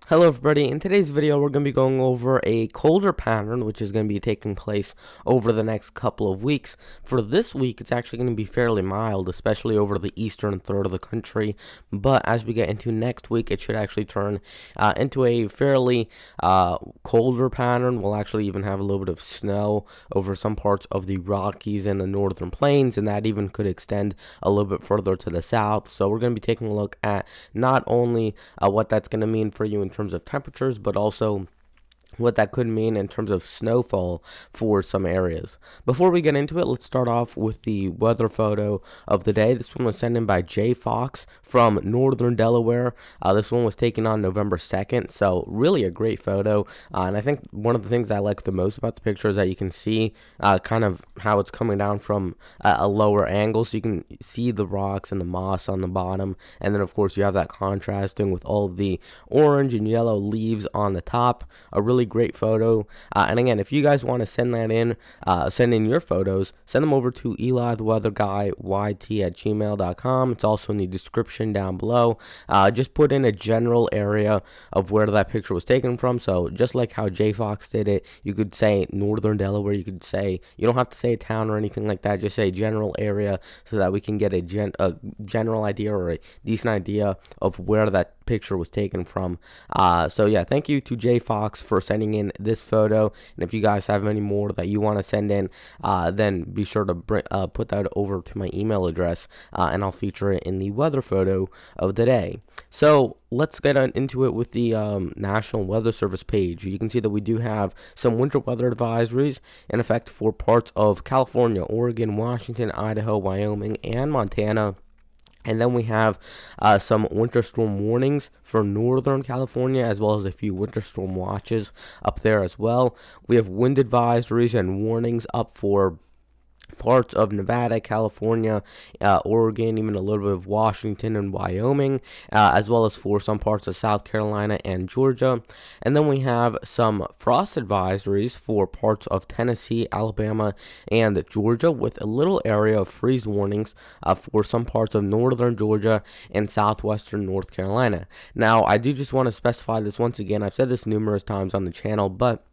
Hello everybody, in today's video we're going to be going over a colder pattern which is going to be taking place over the next couple of weeks. For this week it's actually going to be fairly mild, especially over the eastern third of the country, but as we get into next week it should actually turn into a fairly colder pattern. We'll actually even have a little bit of snow over some parts of the Rockies and the northern plains, and that even could extend a little bit further to the south. So we're going to be taking a look at not only what that's going to mean for you in terms of temperatures, but also what that could mean in terms of snowfall for some areas. Before we get into it, let's start off with the weather photo of the day. This one was sent in by Jay Fox from northern Delaware. This one was taken on November 2nd, so really a great photo. And I think one of the things I like the most about the picture is that you can see kind of how it's coming down from a lower angle, so you can see the rocks and the moss on the bottom, and then of course you have that contrasting with all of the orange and yellow leaves on the top. A really great photo. And again, if you guys want to send that in, send in your photos, send them over to elitheweatherguyyt@gmail.com. It's also in the description down below. Just put in a general area of where that picture was taken from. So just like how J Fox did it, you could say northern Delaware. You could say, you don't have to say a town or anything like that, just say general area, so that we can get a general idea or a decent idea of where that picture was taken from. So yeah, thank you to Jay Fox for sending in this photo, and if you guys have any more that you want to send in, then be sure to put that over to my email address, and I'll feature it in the weather photo of the day. So let's get into it with the National Weather Service page. You can see that we do have some winter weather advisories in effect for parts of California, Oregon, Washington, Idaho, Wyoming, and Montana. And then we have some winter storm warnings for northern California, as well as a few winter storm watches up there as well. We have wind advisories and warnings up for parts of Nevada, California, Oregon, even a little bit of Washington and Wyoming, as well as for some parts of South Carolina and Georgia. And then we have some frost advisories for parts of Tennessee, Alabama, and Georgia, with a little area of freeze warnings for some parts of northern Georgia and southwestern North Carolina. Now, I do just want to specify this once again. I've said this numerous times on the channel, but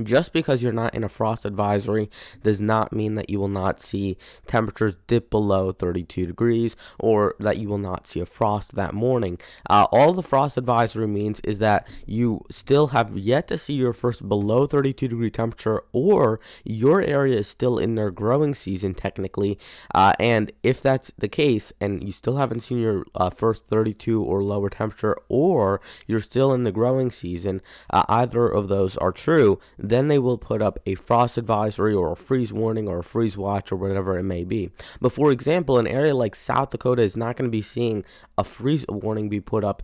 just because you're not in a frost advisory does not mean that you will not see temperatures dip below 32 degrees or that you will not see a frost that morning. All the frost advisory means is that you still have yet to see your first below 32 degree temperature, or your area is still in their growing season technically. And if that's the case and you still haven't seen your first 32 or lower temperature, or you're still in the growing season, either of those are true, then they will put up a frost advisory or a freeze warning or a freeze watch or whatever it may be. But for example, an area like South Dakota is not going to be seeing a freeze warning be put up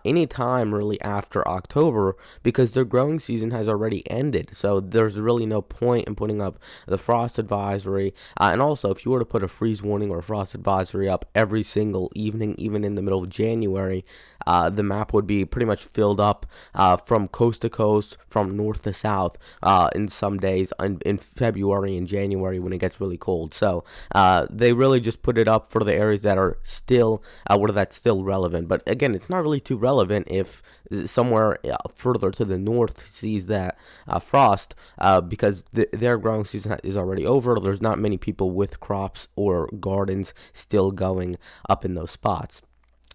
anytime really after October, because their growing season has already ended. So there's really no point in putting up the frost advisory. And also, if you were to put a freeze warning or a frost advisory up every single evening, even in the middle of January, the map would be pretty much filled up from coast to coast, from north to south, in some days in February and January when it gets really cold. So they really just put it up for the areas that are still where that's still relevant. But again, it's not really too relevant if somewhere further to the north sees that frost, because their growing season is already over. There's not many people with crops or gardens still going up in those spots.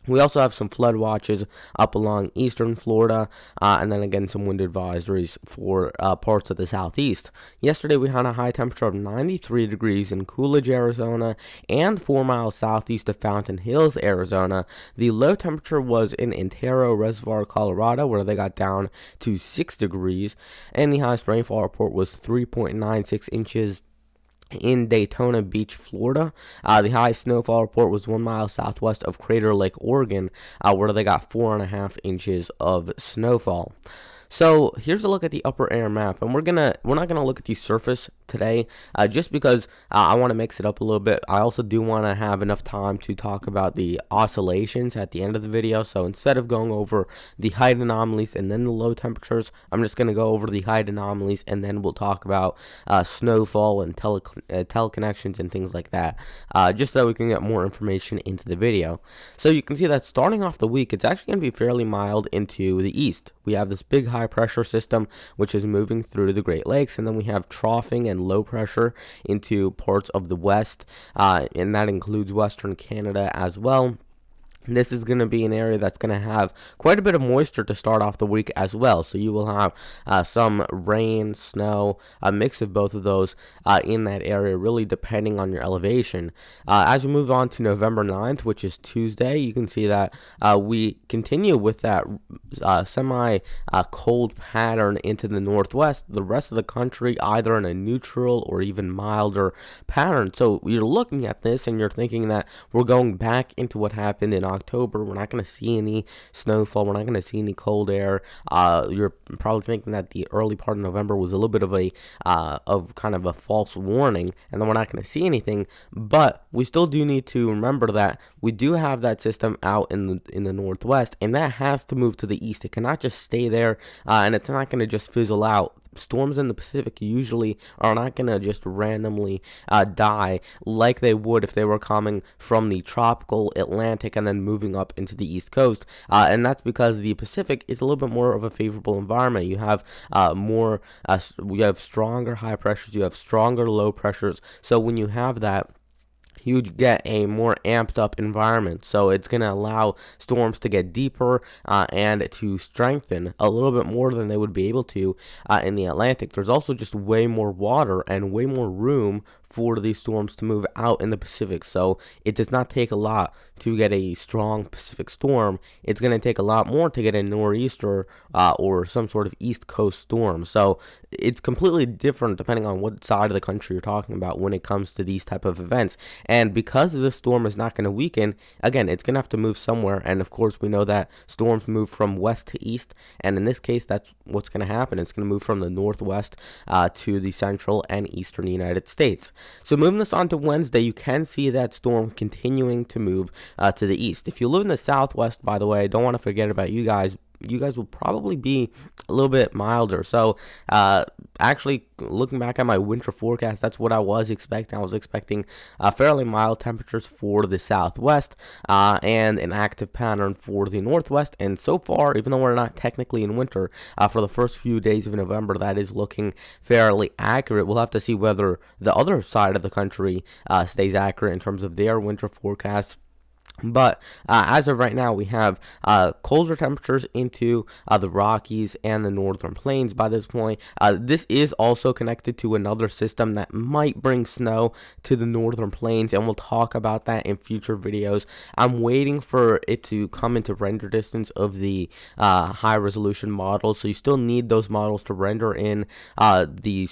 We also have some flood watches up along eastern Florida, and then again some wind advisories for parts of the southeast. Yesterday we had a high temperature of 93 degrees in Coolidge, Arizona, and 4 miles southeast of Fountain Hills, Arizona. The low temperature was in Antero Reservoir, Colorado, where they got down to 6 degrees, and the highest rainfall report was 3.96 inches in Daytona Beach, Florida. The highest snowfall report was 1 mile southwest of Crater Lake, Oregon, where they got 4.5 inches of snowfall. So here's a look at the upper air map, and we're not gonna look at the surface today, just because I want to mix it up a little bit. I also do want to have enough time to talk about the oscillations at the end of the video. So instead of going over the height anomalies and then the low temperatures, I'm just going to go over the height anomalies, and then we'll talk about snowfall and teleconnections and things like that, just so we can get more information into the video. So you can see that starting off the week, it's actually going to be fairly mild into the east. We have this big high pressure system which is moving through the Great Lakes, and then we have troughing and low pressure into parts of the west, and that includes western Canada as well. This is going to be an area that's going to have quite a bit of moisture to start off the week as well. So you will have some rain, snow, a mix of both of those in that area, really depending on your elevation. As we move on to November 9th, which is Tuesday, you can see that we continue with that semi-cold pattern into the northwest. The rest of the country either in a neutral or even milder pattern. So you're looking at this and you're thinking that we're going back into what happened in October. We're not going to see any snowfall. We're not going to see any cold air. You're probably thinking that the early part of November was a little bit of a kind of a false warning, and then we're not going to see anything. But we still do need to remember that we do have that system out in the northwest, and that has to move to the east. It cannot just stay there, and it's not going to just fizzle out. Storms in the Pacific usually are not going to just randomly die like they would if they were coming from the tropical Atlantic and then moving up into the East Coast. And that's because the Pacific is a little bit more of a favorable environment. You have you have stronger high pressures, you have stronger low pressures. So when you have that, you get a more amped up environment. So it's going to allow storms to get deeper and to strengthen a little bit more than they would be able to in the Atlantic. There's also just way more water and way more room for these storms to move out in the Pacific. So it does not take a lot to get a strong Pacific storm. It's going to take a lot more to get a nor'easter or some sort of East Coast storm. So it's completely different depending on what side of the country you're talking about when it comes to these type of events. And because this storm is not going to weaken, again, it's going to have to move somewhere. And of course, we know that storms move from west to east. And in this case, that's what's going to happen. It's going to move from the northwest to the central and eastern United States. So moving this on to Wednesday, you can see that storm continuing to move to the east. If you live in the southwest, by the way, I don't want to forget about you guys. You guys will probably be a little bit milder. So actually, looking back at my winter forecast, that's what I was expecting. I was expecting fairly mild temperatures for the southwest and an active pattern for the northwest. And so far, even though we're not technically in winter, for the first few days of November, that is looking fairly accurate. We'll have to see whether the other side of the country stays accurate in terms of their winter forecast. But as of right now, we have colder temperatures into the Rockies and the northern plains by this point. This is also connected to another system that might bring snow to the northern plains, and we'll talk about that in future videos. I'm waiting for it to come into render distance of the high resolution models, so you still need those models to render in the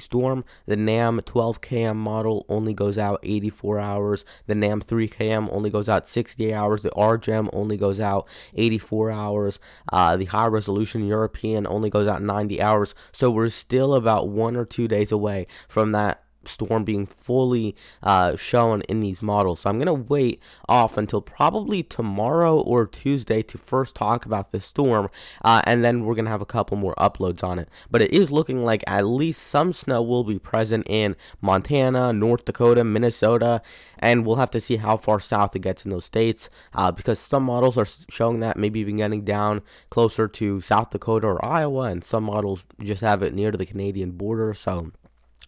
storm. The NAM 12km model only goes out 84 hours. The NAM 3km only goes out 60 hours. The RGEM only goes out 84 hours. The high resolution European only goes out 90 hours. So we're still about 1 or 2 days away from that storm being fully shown in these models. So I'm going to wait off until probably tomorrow or Tuesday to first talk about this storm, and then we're going to have a couple more uploads on it. But it is looking like at least some snow will be present in Montana, North Dakota, Minnesota, and we'll have to see how far south it gets in those states, because some models are showing that maybe even getting down closer to South Dakota or Iowa, and some models just have it near to the Canadian border. So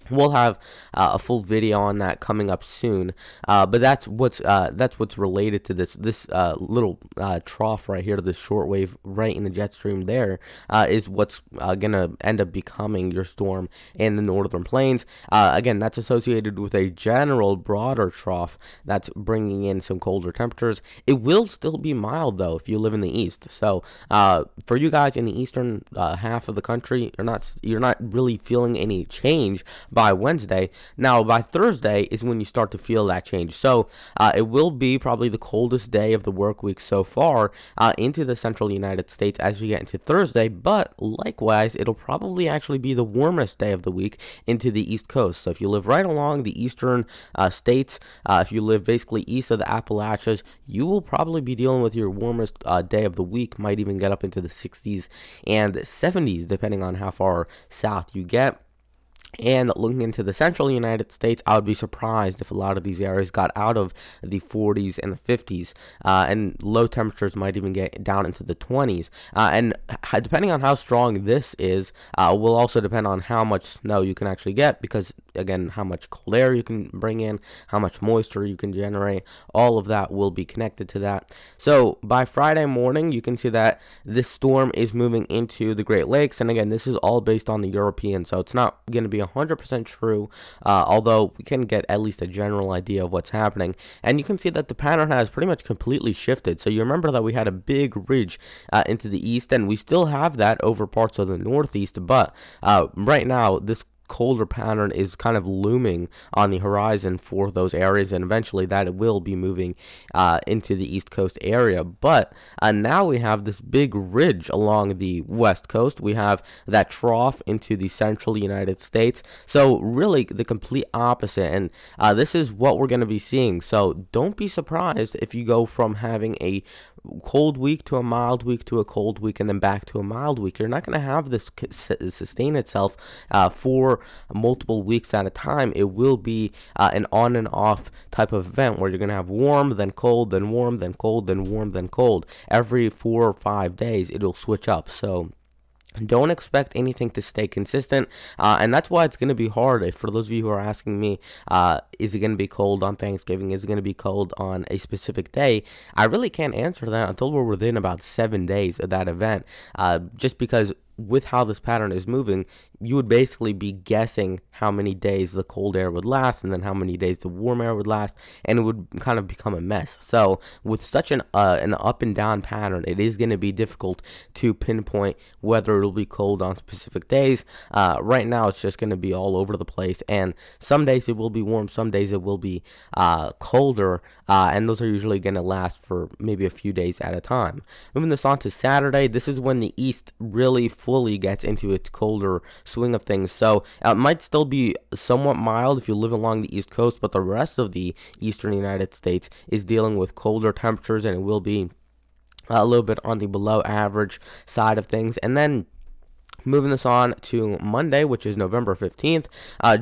we'll have a full video on that coming up soon, but that's what's related to this little trough right here, this shortwave right in the jet stream. There is what's gonna end up becoming your storm in the northern plains. Again, that's associated with a general broader trough that's bringing in some colder temperatures. It will still be mild though if you live in the east. So for you guys in the eastern half of the country, you're not really feeling any change. by Wednesday. Now, by Thursday is when you start to feel that change. So it will be probably the coldest day of the work week so far into the central United States as we get into Thursday, but likewise, it'll probably actually be the warmest day of the week into the East Coast. So if you live right along the eastern states, if you live basically east of the Appalachians, you will probably be dealing with your warmest day of the week, might even get up into the 60s and 70s, depending on how far south you get. And looking into the central United States, I would be surprised if a lot of these areas got out of the 40s and the 50s, and low temperatures might even get down into the 20s. And depending on how strong this is, will also depend on how much snow you can actually get, because again, how much cold air you can bring in, how much moisture you can generate, all of that will be connected to that. So by Friday morning, you can see that this storm is moving into the Great Lakes, and again, this is all based on the European, so it's not going to be 100% true, although we can get at least a general idea of what's happening. And you can see that the pattern has pretty much completely shifted. So you remember that we had a big ridge into the east, and we still have that over parts of the northeast, but right now this colder pattern is kind of looming on the horizon for those areas, and eventually that will be moving into the East Coast area. But now we have this big ridge along the West Coast. We have that trough into the central United States. So really the complete opposite, and this is what we're going to be seeing. So don't be surprised if you go from having a cold week to a mild week to a cold week and then back to a mild week. You're not going to have this sustain itself for multiple weeks at a time. It will be an on and off type of event where you're going to have warm, then cold, then warm, then cold, then warm, then cold. Every 4 or 5 days, it'll switch up. So don't expect anything to stay consistent, and that's why it's going to be hard. For those of you who are asking me, is it going to be cold on Thanksgiving? Is it going to be cold on a specific day? I really can't answer that until we're within about 7 days of that event, just because with how this pattern is moving, you would basically be guessing how many days the cold air would last and then how many days the warm air would last, and it would kind of become a mess. So with such an up and down pattern, it is going to be difficult to pinpoint whether it'll be cold on specific days. Right now, it's just going to be all over the place, and some days it will be warm, some days it will be colder, and those are usually going to last for maybe a few days at a time. Moving this on to Saturday, this is when the east really fully gets into its colder swing of things. So it might still be somewhat mild if you live along the East Coast, but the rest of the eastern United States is dealing with colder temperatures, and it will be a little bit on the below average side of things. And then moving this on to Monday, which is November 15th,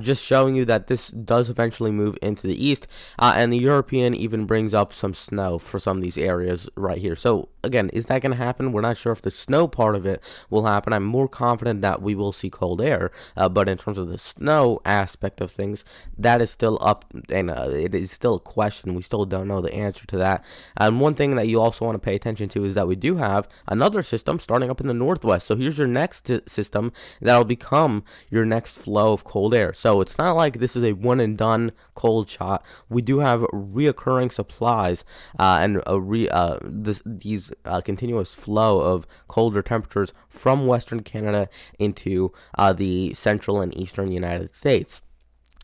just showing you that this does eventually move into the east, and the European even brings up some snow for some of these areas right here. So again, is that going to happen? We're not sure if the snow part of it will happen. I'm more confident that we will see cold air, but in terms of the snow aspect of things, that is still up, and it is still a question. We still don't know the answer to that. And one thing that you also want to pay attention to is that we do have another system starting up in the northwest. So here's your next system that'll become your next flow of cold air. So it's not like this is a one and done cold shot. We do have reoccurring supplies and these continuous flow of colder temperatures from Western Canada into the central and eastern United States.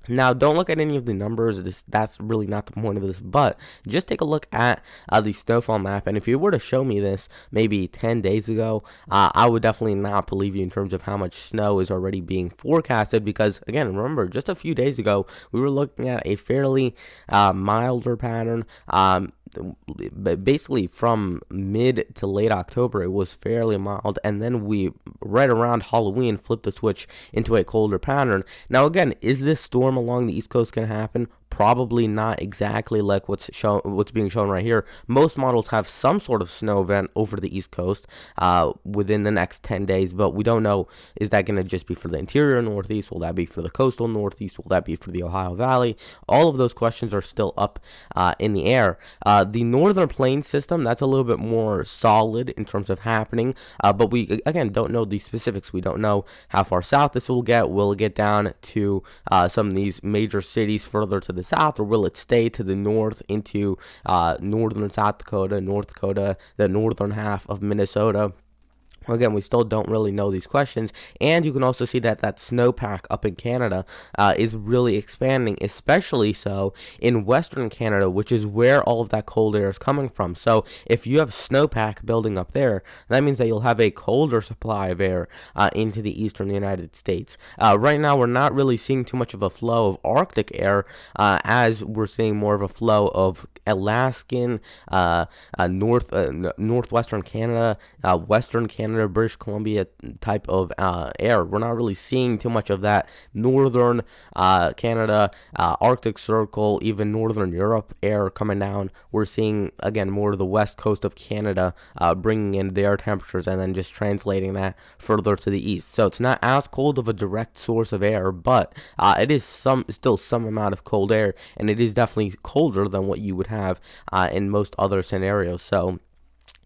Now, don't look at any of the numbers. That's really not the point of this, but just take a look at the snowfall map. And if you were to show me this maybe 10 days ago, I would definitely not believe you in terms of how much snow is already being forecasted, because, again, remember, just a few days ago, we were looking at a fairly milder pattern. Basically from mid to late October, it was fairly mild, and then we right around Halloween flipped the switch into a colder pattern. Now again, is this storm along the East Coast going to happen? Probably not exactly like what's being shown right here. Most models have some sort of snow event over the East Coast within the next 10 days, but we don't know, is that going to just be for the interior Northeast? Will that be for the coastal Northeast? Will that be for the Ohio Valley? All of those questions are still up in the air. The Northern Plains system, that's a little bit more solid in terms of happening, but we, again, don't know the specifics. We don't know how far south this will get. Will it get down to some of these major cities further to the south, or will it stay to the north into northern South Dakota, North Dakota, the northern half of Minnesota? Again, we still don't really know these questions, and you can also see that that snowpack up in Canada is really expanding, especially so in Western Canada, which is where all of that cold air is coming from. So if you have snowpack building up there, that means that you'll have a colder supply of air into the eastern United States. Right now, we're not really seeing too much of a flow of Arctic air, as we're seeing more of a flow of Alaskan, northwestern Canada, western Canada, British Columbia type of air. We're not really seeing too much of that northern Canada, Arctic Circle, even northern Europe air coming down. We're seeing, again, more of the west coast of Canada bringing in their temperatures and then just translating that further to the east. So it's not as cold of a direct source of air, but it is still some amount of cold air, and it is definitely colder than what you would have in most other scenarios. So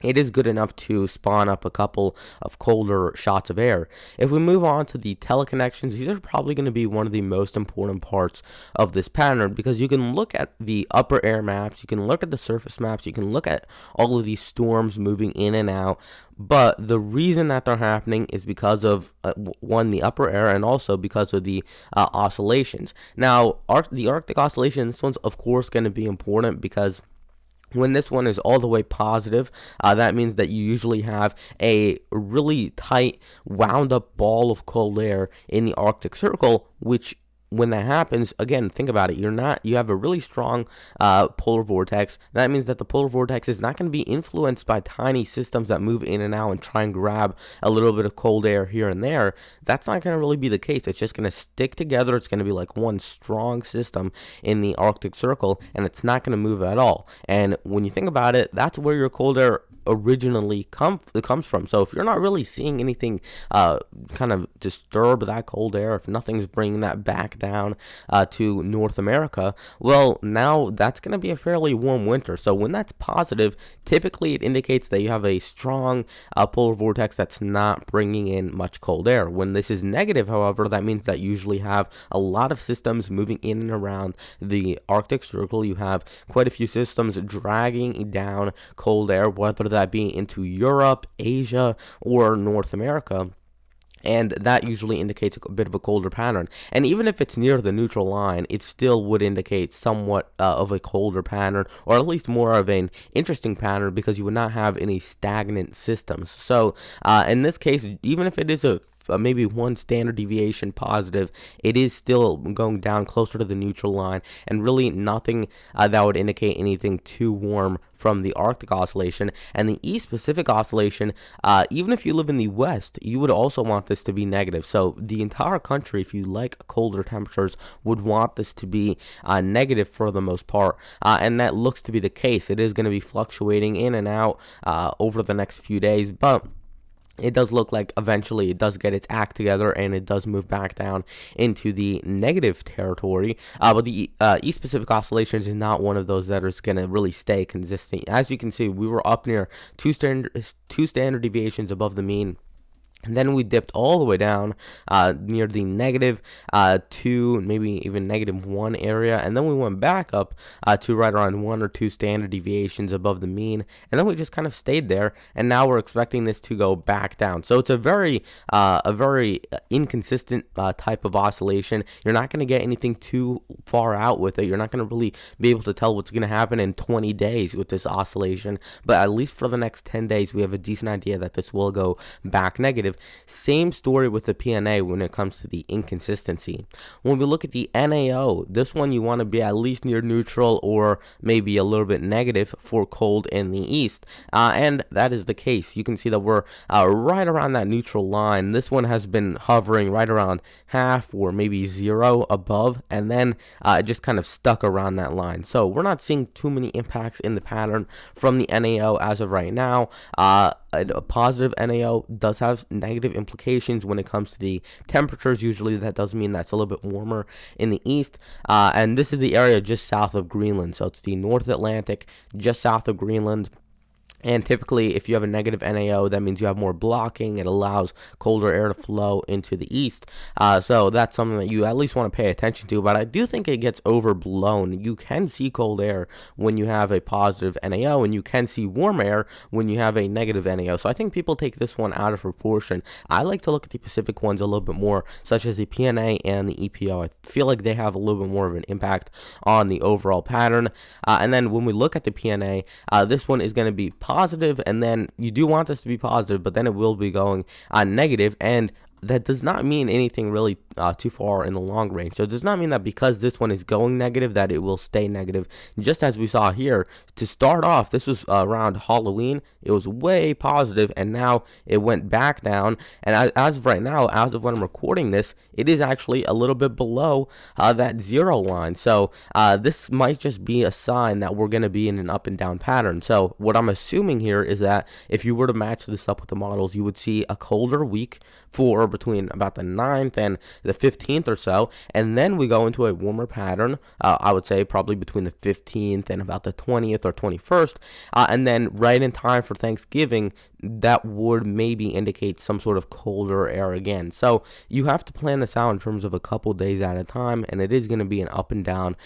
it is good enough to spawn up a couple of colder shots of air. If we move on to the teleconnections, these are probably going to be one of the most important parts of this pattern, because you can look at the upper air maps, you can look at the surface maps, you can look at all of these storms moving in and out, but the reason that they're happening is because of one, the upper air, and also because of the oscillations. Now, the Arctic oscillation, this one's of course going to be important, because when this one is all the way positive, that means that you usually have a really tight, wound up ball of cold air in the Arctic Circle, which, when that happens, again, think about it. You have a really strong polar vortex. That means that the polar vortex is not going to be influenced by tiny systems that move in and out and try and grab a little bit of cold air here and there. That's not going to really be the case. It's just going to stick together. It's going to be like one strong system in the Arctic Circle, and it's not going to move at all. And when you think about it, that's where your cold air originally comes from. So if you're not really seeing anything kind of disturb that cold air, if nothing's bringing that back down to North America, well, now that's going to be a fairly warm winter. So when that's positive, typically it indicates that you have a strong polar vortex that's not bringing in much cold air. When this is negative, however, that means that you usually have a lot of systems moving in and around the Arctic Circle. You have quite a few systems dragging down cold air, whether that be into Europe, Asia, or North America. And that usually indicates a bit of a colder pattern. And even if it's near the neutral line, it still would indicate somewhat of a colder pattern, or at least more of an interesting pattern, because you would not have any stagnant systems. So in this case, even if it is maybe one standard deviation positive, it is still going down closer to the neutral line, and really nothing that would indicate anything too warm from the Arctic oscillation. And the East Pacific oscillation, even if you live in the West, you would also want this to be negative. So the entire country, if you like colder temperatures, would want this to be negative for the most part, and that looks to be the case. It is going to be fluctuating in and out over the next few days, but it does look like eventually it does get its act together and it does move back down into the negative territory. But the East Pacific oscillations is not one of those that is going to really stay consistent. As you can see, we were up near two standard deviations above the mean. And then we dipped all the way down near the negative 2, maybe even -1 area. And then we went back up to right around 1 or 2 standard deviations above the mean. And then we just kind of stayed there. And now we're expecting this to go back down. So it's a very inconsistent type of oscillation. You're not going to get anything too far out with it. You're not going to really be able to tell what's going to happen in 20 days with this oscillation. But at least for the next 10 days, we have a decent idea that this will go back negative. Same story with the PNA when it comes to the inconsistency. When we look at the NAO, this one you want to be at least near neutral or maybe a little bit negative for cold in the east, and that is the case. You can see that we're right around that neutral line. This one has been hovering right around half or maybe 0 above, and then it just kind of stuck around that line. So we're not seeing too many impacts in the pattern from the NAO as of right now. A positive NAO does have negative implications when it comes to the temperatures. Usually that does mean that's a little bit warmer in the east, and this is the area just south of Greenland. So it's the North Atlantic just south of Greenland. And typically, if you have a negative NAO, that means you have more blocking. It allows colder air to flow into the east. So that's something that you at least want to pay attention to. But I do think it gets overblown. You can see cold air when you have a positive NAO, and you can see warm air when you have a negative NAO. So I think people take this one out of proportion. I like to look at the Pacific ones a little bit more, such as the PNA and the EPO. I feel like they have a little bit more of an impact on the overall pattern. And then when we look at the PNA, this one is going to be positive, and then you do want this to be positive, but then it will be going negative, and that does not mean anything really too far in the long range. So it does not mean that because this one is going negative that it will stay negative. Just as we saw here, to start off, this was around Halloween. It was way positive, and now it went back down. And as of right now, as of when I'm recording this, it is actually a little bit below that zero line. So this might just be a sign that we're going to be in an up and down pattern. So what I'm assuming here is that if you were to match this up with the models, you would see a colder week for between about the 9th and the 15th or so, and then we go into a warmer pattern. I would say probably between the 15th and about the 20th or 21st, and then right in time for Thanksgiving, that would maybe indicate some sort of colder air again. So you have to plan this out in terms of a couple days at a time, and it is going to be an up and down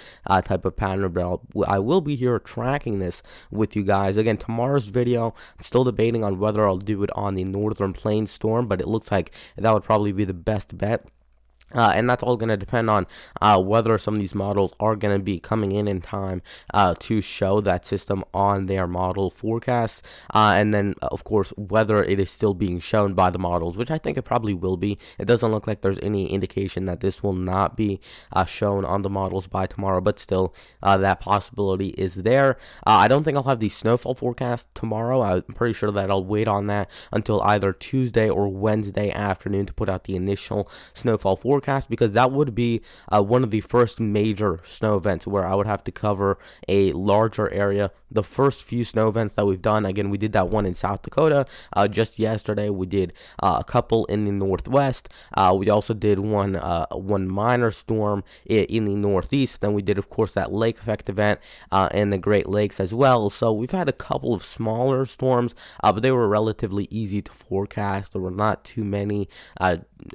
type of pattern, but I will be here tracking this with you guys. Again, tomorrow's video, I'm still debating on whether I'll do it on the Northern Plains storm, but it looks like that would probably be the best bet. And that's all going to depend on whether some of these models are going to be coming in time to show that system on their model forecast. And then, of course, whether it is still being shown by the models, which I think it probably will be. It doesn't look like there's any indication that this will not be shown on the models by tomorrow, but still, that possibility is there. I don't think I'll have the snowfall forecast tomorrow. I'm pretty sure that I'll wait on that until either Tuesday or Wednesday afternoon to put out the initial snowfall forecast, because that would be one of the first major snow events where I would have to cover a larger area. The first few snow events that we've done, again, we did that one in South Dakota just yesterday. We did a couple in the Northwest. We also did one minor storm in the Northeast. Then we did, of course, that lake effect event in the Great Lakes as well. So we've had a couple of smaller storms, but they were relatively easy to forecast. There were not too many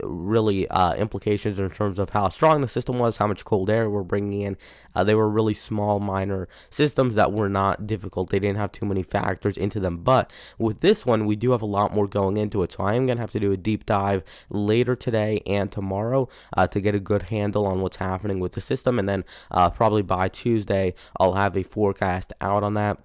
really implications in terms of how strong the system was, how much cold air we're bringing in. They were really small, minor systems that were not difficult. They didn't have too many factors into them. But with this one, we do have a lot more going into it. So I am going to have to do a deep dive later today and tomorrow to get a good handle on what's happening with the system. And then probably by Tuesday, I'll have a forecast out on that.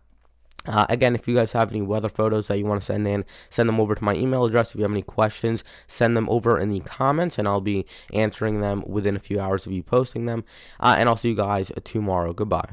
Again, if you guys have any weather photos that you want to send in, send them over to my email address. If you have any questions, send them over in the comments, and I'll be answering them within a few hours of you posting them. And I'll see you guys tomorrow. Goodbye.